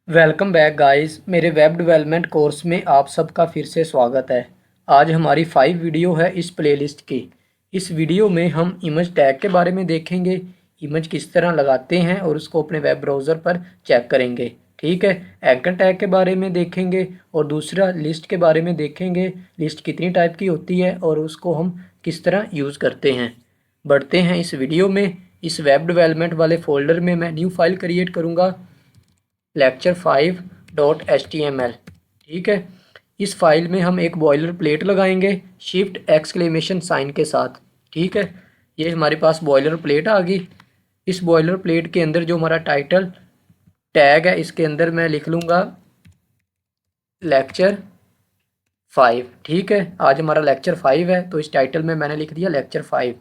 Welcome back guys, मेरे web development course में आप सबका फिर से स्वागत है। आज हमारी 5 वीडियो है इस प्लेलिस्ट की। इस वीडियो में हम इमेज टैग के बारे में देखेंगे, इमेज किस तरह लगाते हैं और उसको अपने वेब ब्राउज़र पर चेक करेंगे। ठीक है, एंकर टैग के बारे में देखेंगे और दूसरा लिस्ट के बारे में देखेंगे, लिस्ट कितनी टाइप की होती है और उसको हम किस तरह यूज़ करते हैं। बढ़ते हैं इस वीडियो में। इस वेब डेवलपमेंट वाले फोल्डर में मैं न्यू फाइल क्रिएट करूँगा, lecture5.html। ठीक है, इस फाइल में हम एक बॉयलर प्लेट लगाएंगे शिफ्ट एक्सक्लेमेशन साइन के साथ। ठीक है, ये हमारे पास बॉयलर प्लेट आ गई। इस बॉयलर प्लेट के अंदर जो हमारा टाइटल टैग है, इसके अंदर मैं लिख लूँगा लेक्चर 5। ठीक है, आज हमारा लेक्चर 5 है तो इस टाइटल में मैंने लिख दिया लेक्चर 5।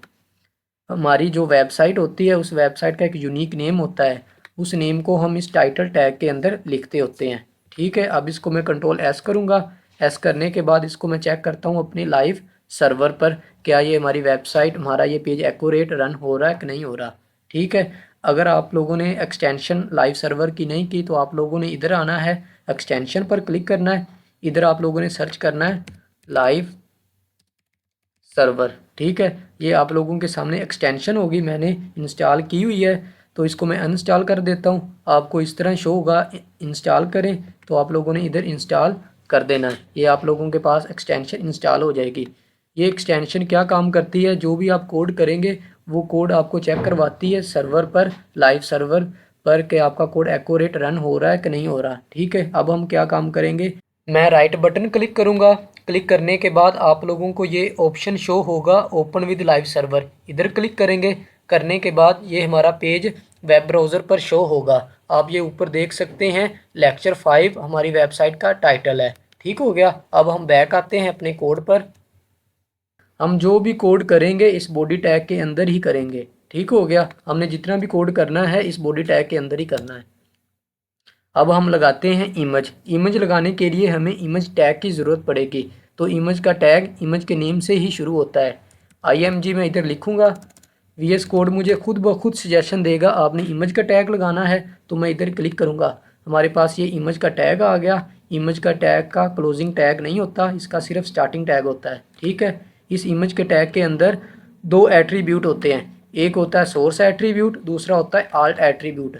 हमारी जो वेबसाइट होती है उस वेबसाइट का एक यूनिक नेम होता है, उस नेम को हम इस टाइटल टैग के अंदर लिखते होते हैं। ठीक है, अब इसको मैं कंट्रोल एस करूँगा। एस करने के बाद इसको मैं चेक करता हूँ अपने लाइव सर्वर पर, क्या ये हमारी वेबसाइट, हमारा ये पेज एक्यूरेट रन हो रहा है कि नहीं हो रहा। ठीक है, अगर आप लोगों ने एक्सटेंशन लाइव सर्वर की नहीं की तो आप लोगों ने इधर आना है, एक्सटेंशन पर क्लिक करना है, इधर आप लोगों ने सर्च करना है लाइव सर्वर। ठीक है, ये आप लोगों के सामने एक्सटेंशन होगी, मैंने इंस्टॉल की हुई है तो इसको मैं अनइंस्टॉल कर देता हूँ। आपको इस तरह शो होगा, इंस्टॉल करें तो आप लोगों ने इधर इंस्टॉल कर देना है। ये आप लोगों के पास एक्सटेंशन इंस्टॉल हो जाएगी। ये एक्सटेंशन क्या काम करती है, जो भी आप कोड करेंगे वो कोड आपको चेक करवाती है सर्वर पर, लाइव सर्वर पर, कि आपका कोड एक्यूरेट रन हो रहा है कि नहीं हो रहा। ठीक है, अब हम क्या काम करेंगे, मैं राइट बटन क्लिक करूँगा। क्लिक करने के बाद आप लोगों को ये ऑप्शन शो होगा ओपन विद लाइव सर्वर, इधर क्लिक करेंगे। करने के बाद ये हमारा पेज वेब ब्राउज़र पर शो होगा। आप ये ऊपर देख सकते हैं लेक्चर 5 हमारी वेबसाइट का टाइटल है। ठीक हो गया, अब हम बैक आते हैं अपने कोड पर। हम जो भी कोड करेंगे इस बॉडी टैग के अंदर ही करेंगे। ठीक हो गया, हमने जितना भी कोड करना है इस बॉडी टैग के अंदर ही करना है। अब हम लगाते हैं इमेज। इमेज लगाने के लिए हमें इमेज टैग की ज़रूरत पड़ेगी, तो इमेज का टैग इमेज के नेम से ही शुरू होता है। IMG मैं इधर लिखूँगा। VS कोड मुझे खुद ब खुद सजेशन देगा आपने इमेज का टैग लगाना है, तो मैं इधर क्लिक करूँगा। हमारे पास ये इमेज का टैग आ गया। इमेज का टैग का क्लोजिंग टैग नहीं होता, इसका सिर्फ स्टार्टिंग टैग होता है। ठीक है, इस इमेज के टैग के अंदर 2 एट्रीब्यूट होते हैं, एक होता है सोर्स एट्रीब्यूट, दूसरा होता है आल्ट एट्रीब्यूट।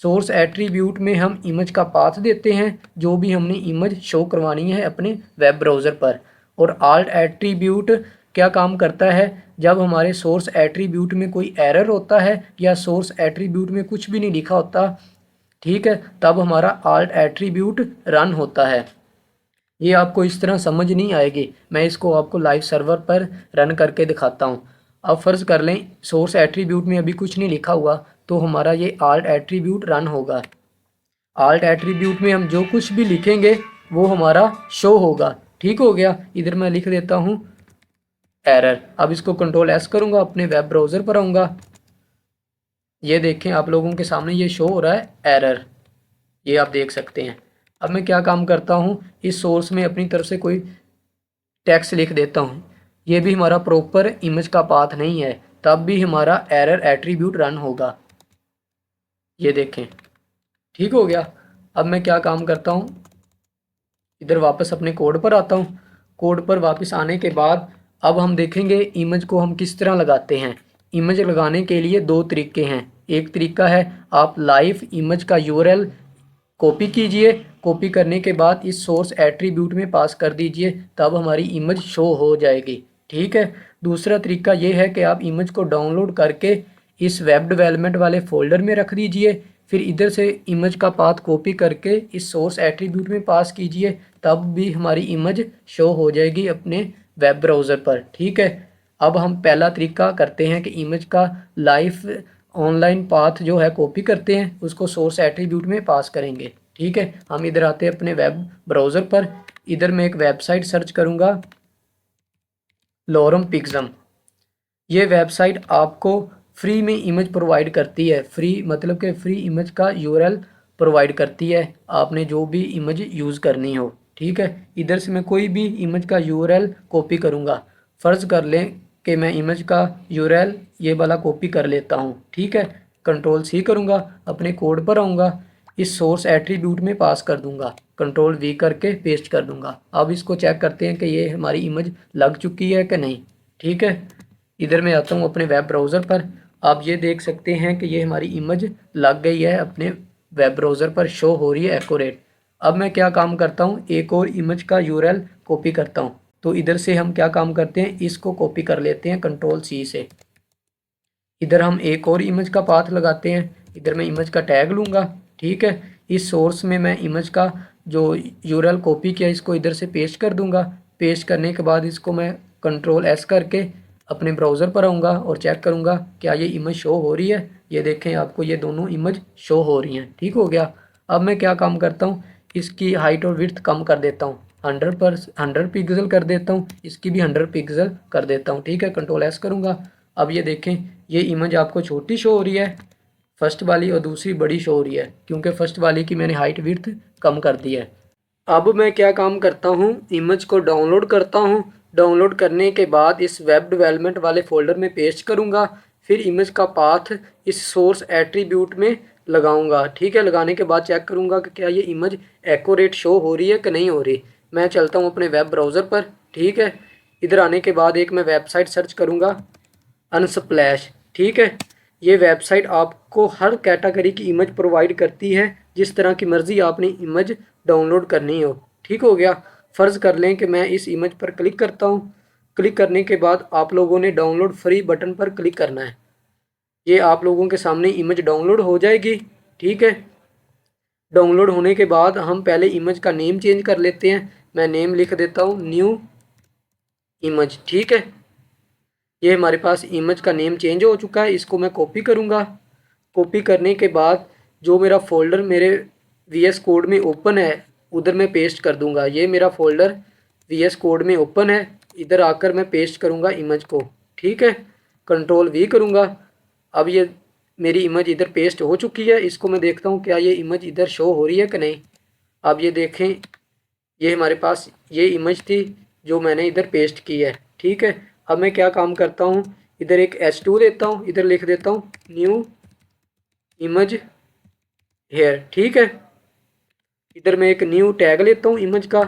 सोर्स एट्रीब्यूट में हम इमेज का पाथ देते हैं, जो भी हमने इमेज शो करवानी है अपने वेब ब्राउज़र पर। और आल्ट एट्रीब्यूट क्या काम करता है, जब हमारे सोर्स एट्रीब्यूट में कोई एरर होता है या सोर्स एट्रीब्यूट में कुछ भी नहीं लिखा होता, ठीक है, तब हमारा आल्ट एट्रीब्यूट रन होता है। ये आपको इस तरह समझ नहीं आएगी, मैं इसको आपको लाइव सर्वर पर रन करके दिखाता हूँ। अब फ़र्ज़ कर लें सोर्स एट्रीब्यूट में अभी कुछ नहीं लिखा हुआ, तो हमारा ये आल्ट एट्रीब्यूट रन होगा। आल्ट एट्रीब्यूट में हम जो कुछ भी लिखेंगे वो हमारा शो होगा। ठीक हो गया, इधर मैं लिख देता हूँ एरर। अब इसको कंट्रोल एस करूँगा, अपने वेब ब्राउज़र पर आऊँगा। ये देखें आप लोगों के सामने ये शो हो रहा है एरर, ये आप देख सकते हैं। अब मैं क्या काम करता हूँ, इस सोर्स में अपनी तरफ से कोई टेक्स्ट लिख देता हूँ। ये भी हमारा प्रॉपर इमेज का पाथ नहीं है, तब भी हमारा एरर एट्रीब्यूट रन होगा। ये देखें, ठीक हो गया। अब मैं क्या काम करता हूँ, इधर वापस अपने कोड पर आता हूँ। कोड पर वापस आने के बाद अब हम देखेंगे इमेज को हम किस तरह लगाते हैं। इमेज लगाने के लिए 2 तरीके हैं। एक तरीका है आप लाइव इमेज का URL कॉपी कीजिए, कॉपी करने के बाद इस सोर्स एट्रीब्यूट में पास कर दीजिए, तब हमारी इमेज शो हो जाएगी। ठीक है, दूसरा तरीका ये है कि आप इमेज को डाउनलोड करके इस वेब डेवलपमेंट वाले फोल्डर में रख दीजिए, फिर इधर से इमेज का पाथ कॉपी करके इस सोर्स एट्रीब्यूट में पास कीजिए, तब भी हमारी इमेज शो हो जाएगी अपने वेब ब्राउज़र पर। ठीक है, अब हम पहला तरीका करते हैं कि इमेज का लाइव ऑनलाइन पाथ जो है कॉपी करते हैं, उसको सोर्स एट्रीब्यूट में पास करेंगे। ठीक है, हम इधर आते हैं अपने वेब ब्राउज़र पर। इधर मैं एक वेबसाइट सर्च करूँगा, लोरम पिक्ज़म। ये वेबसाइट आपको फ्री में इमेज प्रोवाइड करती है। फ्री मतलब कि फ्री इमेज का URL प्रोवाइड करती है, आपने जो भी इमेज यूज़ करनी हो। ठीक है, इधर से मैं कोई भी इमेज का URL कॉपी करूँगा। फ़र्ज़ कर लें कि मैं इमेज का URL ये वाला कॉपी कर लेता हूँ। ठीक है, कंट्रोल C करूँगा, अपने कोड पर आऊँगा। इस सोर्स एट्रीब्यूट में पास कर दूंगा, कंट्रोल वी करके पेस्ट कर दूंगा। अब इसको चेक करते हैं कि ये हमारी इमेज लग चुकी है कि नहीं। ठीक है, इधर मैं आता हूँ अपने वेब ब्राउज़र पर। आप ये देख सकते हैं कि ये हमारी इमेज लग गई है, अपने वेब ब्राउज़र पर शो हो रही है एक्यूरेट। अब मैं क्या काम करता हूँ, एक और इमेज का यूआरएल कॉपी करता हूँ। तो इधर से हम क्या काम करते हैं, इसको कॉपी कर लेते हैं कंट्रोल सी से। इधर हम एक और इमेज का पाथ लगाते हैं, इधर मैं इमेज का टैग लूँगा। ठीक है, इस सोर्स में मैं इमेज का जो यूआरएल कॉपी किया इसको इधर से पेस्ट कर दूँगा। पेस्ट करने के बाद इसको मैं कंट्रोल एस करके अपने ब्राउज़र पर आऊँगा और चेक करूँगा क्या ये इमेज शो हो रही है। ये देखें, आपको ये दोनों इमेज शो हो रही हैं। ठीक हो गया। अब मैं क्या काम करता हूँ, इसकी हाइट और विड्थ कम कर देता हूँ, 100 पिक्सल कर देता हूँ, इसकी भी 100 पिक्सल कर देता हूँ। ठीक है, कंट्रोल एस करूँगा। अब ये देखें, ये इमेज आपको छोटी शो हो रही है फर्स्ट वाली, और दूसरी बड़ी शो हो रही है क्योंकि फर्स्ट वाली की मैंने हाइट विड्थ कम कर दी है। अब मैं क्या काम करता हूँ, इमेज को डाउनलोड करता हूँ। डाउनलोड करने के बाद इस वेब डेवलपमेंट वाले फोल्डर में पेस्ट करूँगा। फिर इमेज का पाथ इस सोर्स एट्रीब्यूट में लगाऊंगा। ठीक है, लगाने के बाद चेक करूँगा कि क्या ये इमेज एक्यूरेट शो हो रही है कि नहीं हो रही। मैं चलता हूँ अपने वेब ब्राउज़र पर। ठीक है, इधर आने के बाद एक मैं वेबसाइट सर्च करूँगा, अनस्प्लैश। ठीक है, ये वेबसाइट आपको हर कैटेगरी की इमेज प्रोवाइड करती है, जिस तरह की मर्ज़ी आपने इमेज डाउनलोड करनी हो। ठीक हो गया। फ़र्ज़ कर लें कि मैं इस इमेज पर क्लिक करता हूँ। क्लिक करने के बाद आप लोगों ने डाउनलोड फ्री बटन पर क्लिक करना है। ये आप लोगों के सामने इमेज डाउनलोड हो जाएगी। ठीक है, डाउनलोड होने के बाद हम पहले इमेज का नेम चेंज कर लेते हैं। मैं नेम लिख देता हूँ न्यू इमेज। ठीक है, ये हमारे पास इमेज का नेम चेंज हो चुका है। इसको मैं कॉपी करूँगा। कॉपी करने के बाद जो मेरा फ़ोल्डर मेरे VS कोड में ओपन है उधर मैं पेस्ट कर दूँगा। ये मेरा फ़ोल्डर VS कोड में ओपन है, इधर आकर मैं पेस्ट करूँगा इमेज को। ठीक है, कंट्रोल V करूँगा। अब ये मेरी इमेज इधर पेस्ट हो चुकी है। इसको मैं देखता हूँ क्या ये इमेज इधर शो हो रही है कि नहीं। अब ये देखें, ये हमारे पास ये इमेज थी जो मैंने इधर पेस्ट की है। ठीक है, अब मैं क्या काम करता हूँ, इधर एक H2 देता हूँ, इधर लिख देता हूँ न्यू इमेज हेयर। ठीक है, इधर मैं एक न्यू टैग लेता हूँ इमेज का।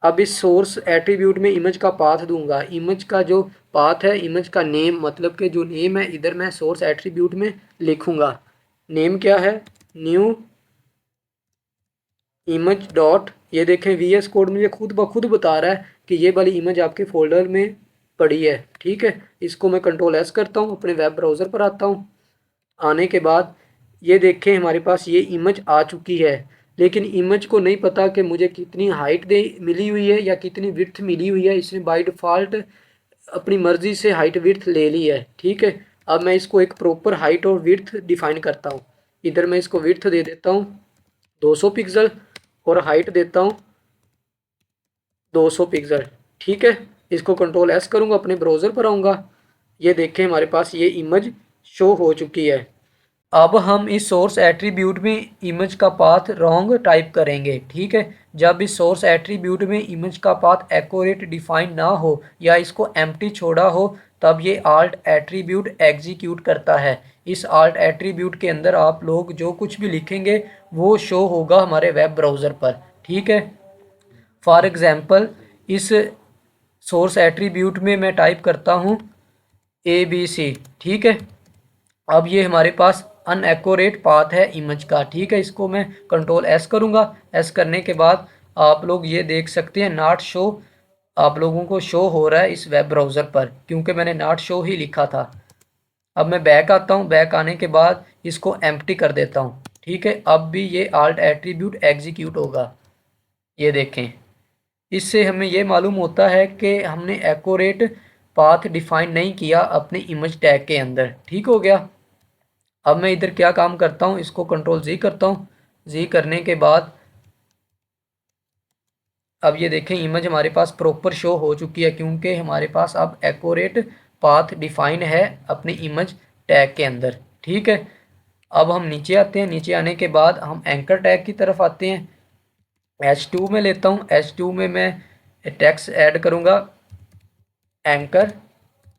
अब इस सोर्स एट्रीब्यूट में इमेज का पाथ दूंगा। इमेज का जो पाथ है, इमेज का नेम, मतलब कि जो नेम है इधर मैं सोर्स एट्रीब्यूट में लिखूंगा। नेम क्या है, न्यू इमेज डॉट, ये देखें VS कोड मुझे खुद ब खुद बता रहा है कि ये वाली इमेज आपके फोल्डर में पड़ी है। ठीक है, इसको मैं कंट्रोल एस करता हूँ, अपने वेब ब्राउज़र पर आता हूँ। आने के बाद ये देखें हमारे पास ये इमेज आ चुकी है, लेकिन इमेज को नहीं पता कि मुझे कितनी हाइट दे मिली हुई है या कितनी विड्थ मिली हुई है। इसने बाय डिफ़ॉल्ट अपनी मर्ज़ी से हाइट विड्थ ले ली है। ठीक है, अब मैं इसको एक प्रॉपर हाइट और विड्थ डिफ़ाइन करता हूँ। इधर मैं इसको विड्थ दे देता हूँ 200 पिक्सल और हाइट देता हूँ 200 पिक्सल। ठीक है, इसको कंट्रोल एस करूँगा, अपने ब्राउज़र पर आऊँगा। ये देखें हमारे पास ये इमेज शो हो चुकी है। अब हम इस सोर्स एट्रीब्यूट में इमेज का पाथ रॉन्ग टाइप करेंगे। ठीक है, जब इस सोर्स एट्रीब्यूट में इमेज का पाथ एक्यूरेट डिफाइन ना हो या इसको एम्प्टी छोड़ा हो, तब ये आल्ट एट्रीब्यूट एग्जीक्यूट करता है। इस आल्ट एट्रीब्यूट के अंदर आप लोग जो कुछ भी लिखेंगे वो शो होगा हमारे वेब ब्राउज़र पर। ठीक है, फॉर एग्ज़ाम्पल इस सोर्स एट्रीब्यूट में मैं टाइप करता हूँ ABC। ठीक है, अब ये हमारे पास अनएक्यूरेट पाथ है इमेज का। ठीक है, इसको मैं कंट्रोल एस करूँगा। एस करने के बाद आप लोग ये देख सकते हैं नॉट शो आप लोगों को शो हो रहा है इस वेब ब्राउज़र पर, क्योंकि मैंने नॉट शो ही लिखा था। अब मैं बैक आता हूँ। बैक आने के बाद इसको एम्प्टी कर देता हूँ। ठीक है, अब भी ये आल्ट एट्रीब्यूट एग्जीक्यूट होगा। ये देखें, इससे हमें ये मालूम होता है कि हमने एक्यूरेट पाथ डिफाइन नहीं किया अपने इमेज टैग के अंदर। ठीक हो गया। अब मैं इधर क्या काम करता हूँ, इसको कंट्रोल Z करता हूँ। Z करने के बाद अब ये देखें इमेज हमारे पास प्रॉपर शो हो चुकी है, क्योंकि हमारे पास अब एक्यूरेट पाथ डिफाइन है अपनी इमेज टैग के अंदर। ठीक है, अब हम नीचे आते हैं। नीचे आने के बाद हम एंकर टैग की तरफ आते हैं। H2 में लेता हूँ। H2 में मैं टेक्स्ट ऐड करूँगा एंकर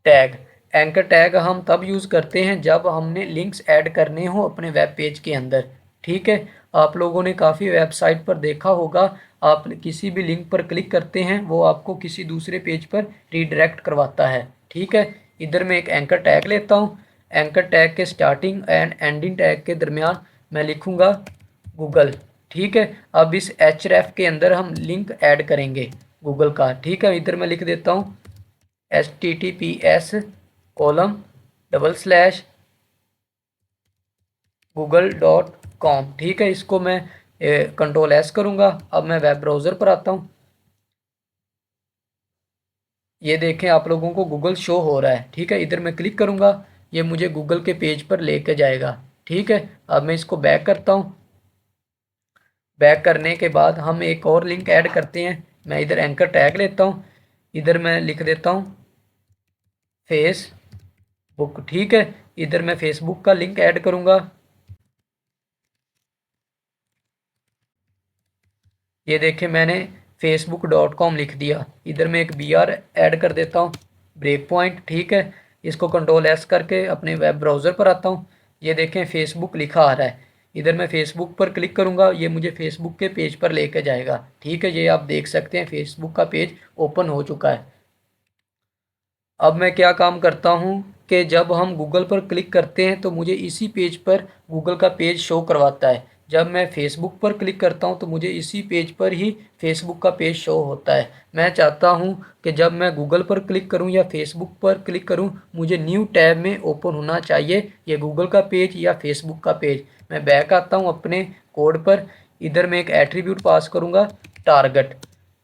टैग। एंकर टैग हम तब यूज़ करते हैं जब हमने लिंक्स ऐड करने हो अपने वेब पेज के अंदर। ठीक है, आप लोगों ने काफ़ी वेबसाइट पर देखा होगा, आप किसी भी लिंक पर क्लिक करते हैं वो आपको किसी दूसरे पेज पर रीडायरेक्ट करवाता है। ठीक है, इधर मैं एक एंकर टैग लेता हूँ। एंकर टैग के स्टार्टिंग एंड एंडिंग टैग के दरमियान मैं लिखूँगा गूगल। ठीक है, अब इस href के अंदर हम लिंक ऐड करेंगे गूगल का। ठीक है, इधर मैं लिख देता हूँ https://google.com। ठीक है, इसको मैं कंट्रोल एस करूँगा। अब मैं वेब ब्राउज़र पर आता हूँ। ये देखें आप लोगों को गूगल शो हो रहा है। ठीक है, इधर मैं क्लिक करूँगा, ये मुझे गूगल के पेज पर लेके जाएगा। ठीक है, अब मैं इसको बैक करता हूँ। बैक करने के बाद हम एक और लिंक ऐड करते हैं। मैं इधर एंकर टैग लेता हूँ, इधर मैं लिख देता हूँ फेसबुक। ठीक है, इधर मैं फेसबुक का लिंक ऐड करूँगा। ये देखें मैंने facebook.com लिख दिया। इधर मैं एक BR ऐड कर देता हूँ, ब्रेक पॉइंट। ठीक है, इसको कंट्रोल एस करके अपने वेब ब्राउज़र पर आता हूँ। ये देखें फेसबुक लिखा आ रहा है। इधर मैं फेसबुक पर क्लिक करूँगा, ये मुझे फेसबुक के पेज पर लेकर जाएगा। ठीक है, ये आप देख सकते हैं फेसबुक का पेज ओपन हो चुका है। अब मैं क्या काम करता हूँ कि जब हम गूगल पर क्लिक करते हैं तो मुझे इसी पेज पर गूगल का पेज शो करवाता है। जब मैं फेसबुक पर क्लिक करता हूँ तो मुझे इसी पेज पर ही फेसबुक का पेज शो होता है। मैं चाहता हूँ कि जब मैं गूगल पर क्लिक करूँ या फेसबुक पर क्लिक करूँ, मुझे न्यू टैब में ओपन होना चाहिए ये गूगल का पेज या फेसबुक का पेज। मैं बैक आता हूँ अपने कोड पर। इधर मैं एक एट्रीब्यूट पास करूँगा टारगेट,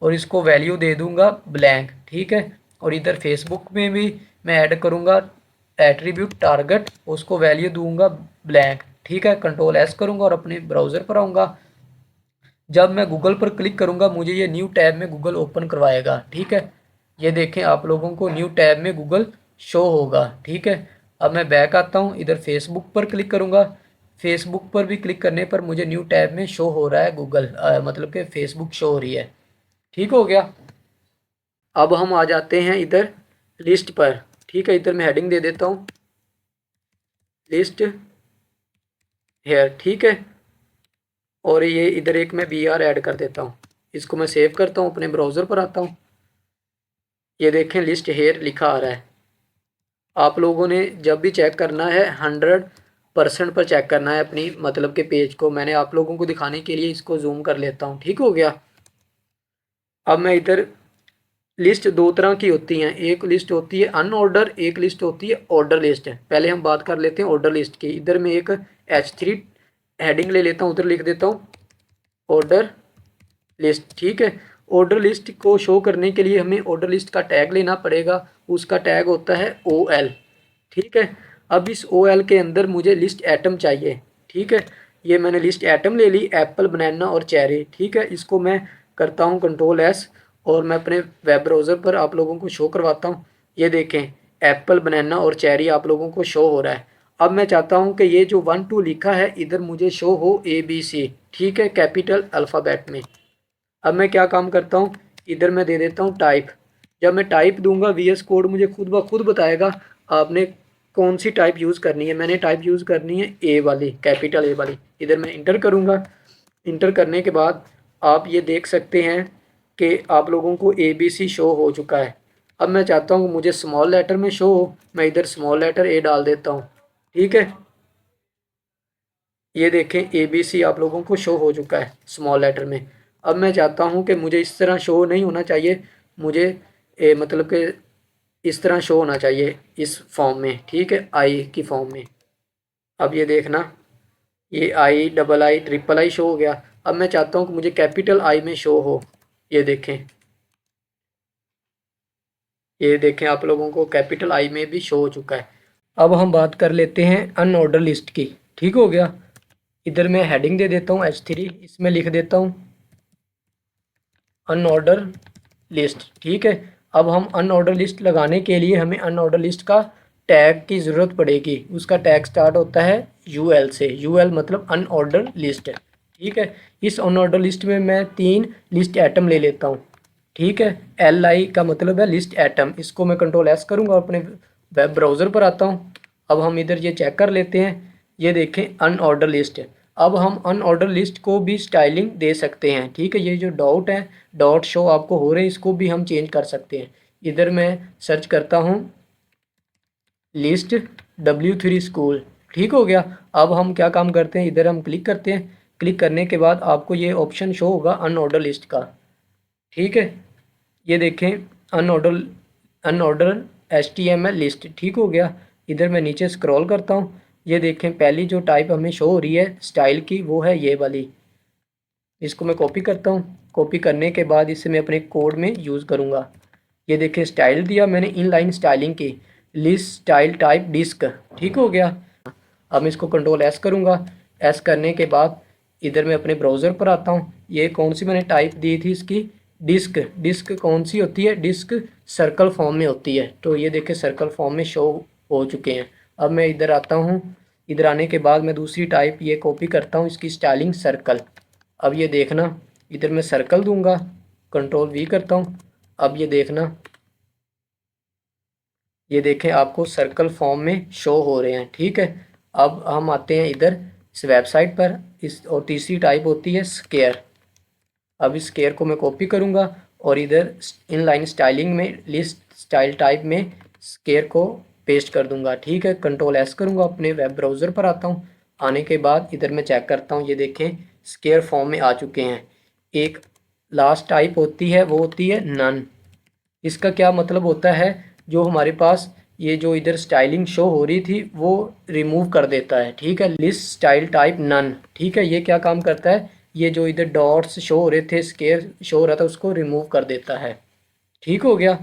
और इसको वैल्यू दे दूँगा ब्लैंक। ठीक है, और इधर फेसबुक में भी मैं ऐड करूँगा एट्रीब्यूट टारगेट, उसको वैल्यू दूंगा ब्लैंक। ठीक है, कंट्रोल एस करूँगा और अपने ब्राउज़र पर आऊँगा। जब मैं गूगल पर क्लिक करूँगा मुझे ये न्यू टैब में गूगल ओपन करवाएगा। ठीक है, ये देखें आप लोगों को न्यू टैब में गूगल शो होगा। ठीक है, अब मैं बैक आता हूँ, इधर फेसबुक पर क्लिक करूँगा। फेसबुक पर भी क्लिक करने पर मुझे न्यू टैब में शो हो रहा है गूगल, मतलब कि फेसबुक शो हो रही है। ठीक हो गया। अब हम आ जाते हैं इधर लिस्ट पर। ठीक है, इधर मैं हेडिंग दे देता हूँ लिस्ट हेयर। ठीक है, और ये इधर एक मैं BR ऐड कर देता हूँ। इसको मैं सेव करता हूँ, अपने ब्राउज़र पर आता हूँ। ये देखें लिस्ट हेयर लिखा आ रहा है। आप लोगों ने जब भी चेक करना है 100% पर चेक करना है अपनी मतलब के पेज को। मैंने आप लोगों को दिखाने के लिए इसको जूम कर लेता हूँ। ठीक हो गया। अब मैं इधर लिस्ट दो तरह की होती हैं, एक लिस्ट होती है अनऑर्डर, एक लिस्ट होती है ऑर्डर लिस्ट। पहले हम बात कर लेते हैं ऑर्डर लिस्ट की। इधर मैं एक H3 हेडिंग ले लेता हूँ, उधर लिख देता हूँ ऑर्डर लिस्ट। ठीक है, ऑर्डर लिस्ट को शो करने के लिए हमें ऑर्डर लिस्ट का टैग लेना पड़ेगा। उसका टैग होता है OL। ठीक है, अब इस OL के अंदर मुझे लिस्ट एटम चाहिए। ठीक है, ये मैंने लिस्ट एटम ले ली, एप्पल, बनाना और चेरी। ठीक है, इसको मैं करता हूँ कंट्रोल एस और मैं अपने वेब ब्राउज़र पर आप लोगों को शो करवाता हूँ। ये देखें एप्पल, बनाना और चेरी आप लोगों को शो हो रहा है। अब मैं चाहता हूँ कि ये जो 1 2 लिखा है इधर मुझे शो हो ABC। ठीक है, कैपिटल अल्फ़ाबेट में। अब मैं क्या काम करता हूँ, इधर मैं दे देता हूँ टाइप। जब मैं टाइप दूंगा VS कोड मुझे खुद ब खुद बताएगा आपने कौन सी टाइप यूज़ करनी है। मैंने टाइप यूज़ करनी है A वाली, कैपिटल A वाली। इधर मैं इंटर करूँगा। इंटर करने के बाद आप ये देख सकते हैं कि आप लोगों को ABC शो हो चुका है। अब मैं चाहता हूँ मुझे स्मॉल लेटर में शो हो, मैं इधर स्मॉल लेटर A डाल देता हूँ। ठीक है, ये देखें ABC आप लोगों को शो हो चुका है स्मॉल लेटर में। अब मैं चाहता हूँ कि मुझे इस तरह शो नहीं होना चाहिए, मुझे मतलब कि इस तरह शो होना चाहिए इस फॉर्म में। ठीक है, आई की फॉर्म में। अब ये देखना ये II, III शो हो गया। अब मैं चाहता हूँ कि मुझे कैपिटल I में शो हो। ये देखें आप लोगों को कैपिटल I में भी शो हो चुका है। अब हम बात कर लेते हैं अनऑर्डर लिस्ट की। ठीक हो गया, इधर मैं हेडिंग दे देता हूँ H3, इसमें लिख देता हूँ अनऑर्डर लिस्ट। ठीक है, अब हम अनऑर्डर लिस्ट लगाने के लिए हमें अनऑर्डर लिस्ट का टैग की ज़रूरत पड़ेगी। उसका टैग स्टार्ट होता है UL से। UL मतलब अनऑर्डर लिस्ट है। ठीक है, इस अनऑर्डर लिस्ट में मैं 3 लिस्ट एटम ले लेता हूँ। ठीक है, LI का मतलब है लिस्ट एटम। इसको मैं कंट्रोल S करूँगा और अपने वेब ब्राउज़र पर आता हूँ। अब हम इधर ये चेक कर लेते हैं। ये देखें अनऑर्डर लिस्ट है। अब हम अनऑर्डर लिस्ट को भी स्टाइलिंग दे सकते हैं। ठीक है, ये जो डॉट है, डॉट शो आपको हो रहे हैं, इसको भी हम चेंज कर सकते हैं। इधर मैं सर्च करता हूँ लिस्ट W3 स्कूल। ठीक हो गया। अब हम क्या काम करते हैं, इधर हम क्लिक करते हैं। क्लिक करने के बाद आपको ये ऑप्शन शो होगा अनऑर्डर लिस्ट का। ठीक है, ये देखें अनऑर्डर अनऑर्डर HTML लिस्ट। ठीक हो गया। इधर मैं नीचे स्क्रॉल करता हूँ, ये देखें पहली जो टाइप हमें शो हो रही है स्टाइल की, वो है ये वाली। इसको मैं कॉपी करता हूँ। कॉपी करने के बाद इसे मैं अपने कोड में यूज़ करूँगा। ये देखिए स्टाइल दिया मैंने, इनलाइन स्टाइलिंग की, लिस्ट स्टाइल टाइप डिस्क। ठीक हो गया। अब मैं इसको कंट्रोल S करूँगा। S करने के बाद इधर मैं अपने ब्राउज़र पर आता हूँ। ये कौन सी मैंने टाइप दी थी इसकी, डिस्क। डिस्क कौन सी होती है, डिस्क सर्कल फॉर्म में होती है। तो ये देखिए सर्कल फॉर्म में शो हो चुके हैं। अब मैं इधर आता हूँ। इधर आने के बाद मैं दूसरी टाइप ये कॉपी करता हूँ, इसकी स्टाइलिंग सर्कल। अब ये देखना, इधर मैं सर्कल दूंगा, कंट्रोल V करता हूँ। अब ये देखना, ये देखें आपको सर्कल फॉर्म में शो हो रहे हैं। ठीक है, अब हम आते हैं इधर इस वेबसाइट पर। इस और तीसरी टाइप होती है स्क्वायर। अब इस स्क्वायर को मैं कॉपी करूँगा और इधर इनलाइन स्टाइलिंग में लिस्ट स्टाइल टाइप में स्क्वायर को पेस्ट कर दूंगा। ठीक है, कंट्रोल S करूँगा, अपने वेब ब्राउज़र पर आता हूँ। आने के बाद इधर मैं चेक करता हूँ, ये देखें स्क्वायर फॉर्म में आ चुके हैं। एक लास्ट टाइप होती है, वो होती है नन। इसका क्या मतलब होता है, जो हमारे पास ये जो इधर स्टाइलिंग शो हो रही थी वो रिमूव कर देता है। ठीक है, लिस्ट स्टाइल टाइप नन। ठीक है, ये क्या काम करता है, ये जो इधर डॉट्स शो हो रहे थे, स्क्वायर शो हो रहा था, उसको रिमूव कर देता है। ठीक हो गया।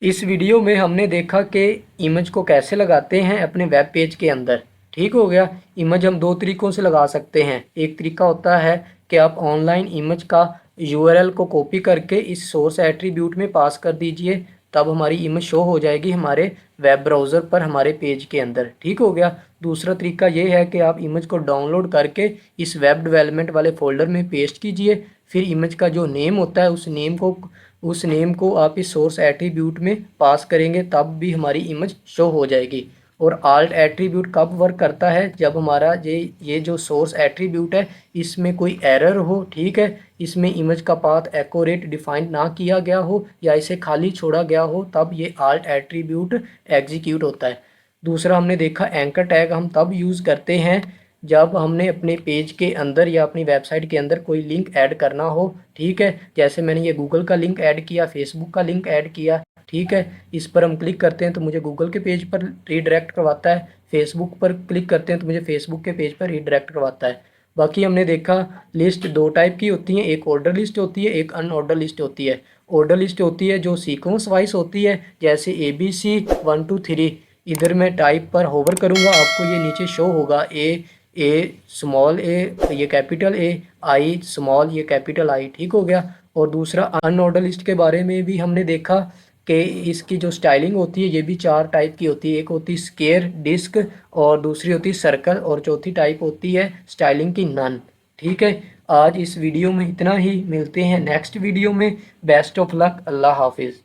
इस वीडियो में हमने देखा कि इमेज को कैसे लगाते हैं अपने वेब पेज के अंदर। ठीक हो गया। इमेज हम दो तरीक़ों से लगा सकते हैं। एक तरीका होता है कि आप ऑनलाइन इमेज का URL को कॉपी करके इस सोर्स एट्रीब्यूट में पास कर दीजिए, तब हमारी इमेज शो हो जाएगी हमारे वेब ब्राउज़र पर, हमारे पेज के अंदर। ठीक हो गया। दूसरा तरीका ये है कि आप इमेज को डाउनलोड करके इस वेब डेवलपमेंट वाले फ़ोल्डर में पेस्ट कीजिए। फिर इमेज का जो नेम होता है उस नेम को आप इस सोर्स एट्रीब्यूट में पास करेंगे, तब भी हमारी इमेज शो हो जाएगी। और आल्ट एट्रीब्यूट कब वर्क करता है, जब हमारा ये जो सोर्स एट्रीब्यूट है इसमें कोई एरर हो। ठीक है, इसमें इमेज का पाथ एक्यूरेट डिफाइन ना किया गया हो या इसे खाली छोड़ा गया हो, तब ये आल्ट एट्रीब्यूट एग्जीक्यूट होता है। दूसरा हमने देखा एंकर टैग हम तब यूज़ करते हैं जब हमने अपने पेज के अंदर या अपनी वेबसाइट के अंदर कोई लिंक ऐड करना हो। ठीक है, जैसे मैंने ये गूगल का लिंक ऐड किया, फेसबुक का लिंक ऐड किया। ठीक है, इस पर हम क्लिक करते हैं तो मुझे गूगल के पेज पर रीडायरेक्ट करवाता है, फेसबुक पर क्लिक करते हैं तो मुझे फेसबुक के पेज पर रीडायरेक्ट करवाता है। बाकी हमने देखा लिस्ट दो टाइप की होती हैं, एक ऑर्डर लिस्ट होती है, एक अनऑर्डर लिस्ट होती है। ऑर्डर लिस्ट होती है जो सीक्वेंस वाइज होती है, जैसे ABC 1 2 3। इधर मैं टाइप पर होवर करूँगा, आपको ये नीचे शो होगा ए स्मॉल ए, ये कैपिटल ए, आई स्मॉल, ये कैपिटल आई। ठीक हो गया। और दूसरा अनऑर्डर लिस्ट के बारे में भी हमने देखा कि इसकी जो स्टाइलिंग होती है ये भी चार टाइप की होती है। एक होती है स्क्वायर डिस्क, और दूसरी होती है सर्कल, और चौथी टाइप होती है स्टाइलिंग की नन। ठीक है, आज इस वीडियो में इतना ही। मिलते हैं नेक्स्ट वीडियो में। Best of luck. अल्लाह हाफिज़।